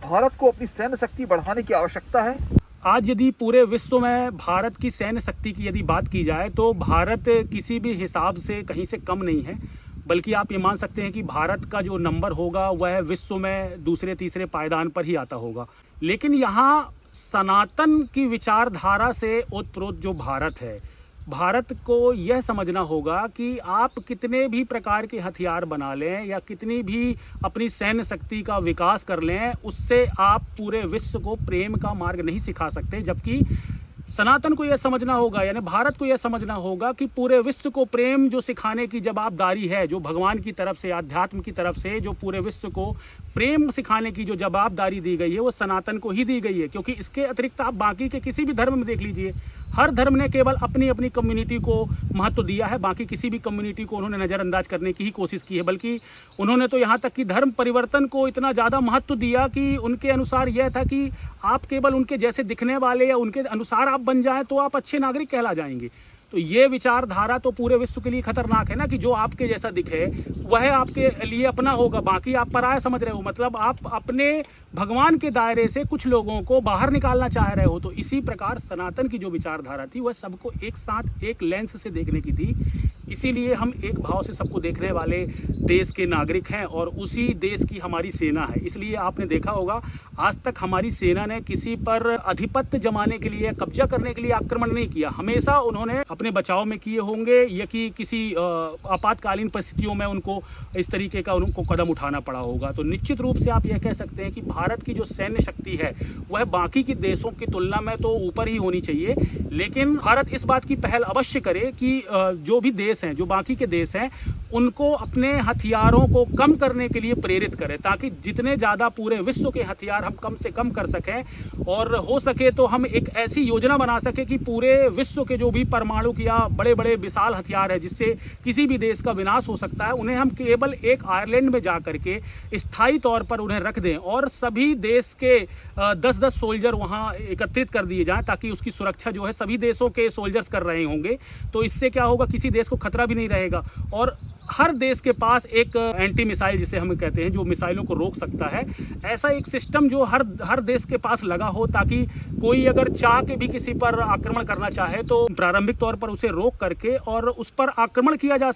भारत को अपनी सैन्य शक्ति बढ़ाने की आवश्यकता है? आज यदि पूरे विश्व में भारत की सैन्य शक्ति की यदि बात की जाए तो भारत किसी भी हिसाब से कहीं से कम नहीं है, बल्कि आप ये मान सकते हैं कि भारत का जो नंबर होगा वह विश्व में दूसरे तीसरे पायदान पर ही आता होगा। लेकिन यहाँ सनातन की विचारधारा से ओतप्रोत जो भारत है, भारत को यह समझना होगा कि आप कितने भी प्रकार के हथियार बना लें या कितनी भी अपनी सैन्य शक्ति का विकास कर लें, उससे आप पूरे विश्व को प्रेम का मार्ग नहीं सिखा सकते। जबकि सनातन को यह समझना होगा, यानी भारत को यह समझना होगा कि पूरे विश्व को प्रेम जो सिखाने की जवाबदारी है, जो भगवान की तरफ से, अध्यात्म की तरफ से जो पूरे विश्व को प्रेम सिखाने की जो जवाबदारी दी गई है, वो सनातन को ही दी गई है। क्योंकि इसके अतिरिक्त आप बाकी के किसी भी धर्म में देख लीजिए, हर धर्म ने केवल अपनी अपनी कम्युनिटी को महत्व दिया है, बाकी किसी भी कम्युनिटी को उन्होंने नज़रअंदाज करने की ही कोशिश की है। बल्कि उन्होंने तो यहाँ तक कि धर्म परिवर्तन को इतना ज़्यादा महत्व दिया कि उनके अनुसार यह था कि आप केवल उनके जैसे दिखने वाले या उनके अनुसार आप बन जाएं तो आप अच्छे नागरिक कहला जाएंगे। तो ये विचारधारा तो पूरे विश्व के लिए खतरनाक है ना, कि जो आपके जैसा दिखे वह आपके लिए अपना होगा, बाकी आप पराया समझ रहे हो। मतलब आप अपने भगवान के दायरे से कुछ लोगों को बाहर निकालना चाह रहे हो। तो इसी प्रकार सनातन की जो विचारधारा थी वह सबको एक साथ एक लेंस से देखने की थी। इसीलिए हम एक भाव से सबको देखने वाले देश के नागरिक हैं और उसी देश की हमारी सेना है। इसलिए आपने देखा होगा आज तक हमारी सेना ने किसी पर आधिपत्य जमाने के लिए, कब्जा करने के लिए आक्रमण नहीं किया। हमेशा उन्होंने अपने बचाव में किए होंगे या कि किसी आपातकालीन परिस्थितियों में उनको इस तरीके का उनको कदम उठाना पड़ा होगा। तो निश्चित रूप से आप यह कह सकते हैं कि भारत की जो सैन्य शक्ति है वह बाकी के देशों की तुलना में तो ऊपर ही होनी चाहिए। लेकिन भारत इस बात की पहल अवश्य करे कि जो भी देश हैं, जो बाकी के देश हैं, उनको अपने हथियारों को कम करने के लिए प्रेरित करें, ताकि जितने ज़्यादा पूरे विश्व के हथियार हम कम से कम कर सकें। और हो सके तो हम एक ऐसी योजना बना सकें कि पूरे विश्व के जो भी परमाणु या बड़े बड़े विशाल हथियार है जिससे किसी भी देश का विनाश हो सकता है, उन्हें हम केवल एक आयरलैंड में जा करके स्थायी तौर पर उन्हें रख दें और सभी देश के 10-10 सोल्जर वहाँ एकत्रित कर दिए जाएं, ताकि उसकी सुरक्षा जो है सभी देशों के सोल्जर्स कर रहे होंगे। तो इससे क्या होगा, किसी देश को खतरा भी नहीं रहेगा और हर देश के पास एक एंटी मिसाइल जिसे हम कहते हैं, जो मिसाइलों को रोक सकता है, ऐसा एक सिस्टम जो हर देश के पास लगा हो, ताकि कोई अगर चाह के भी किसी पर आक्रमण करना चाहे तो प्रारंभिक तौर पर उसे रोक करके और उस पर आक्रमण किया जा सके।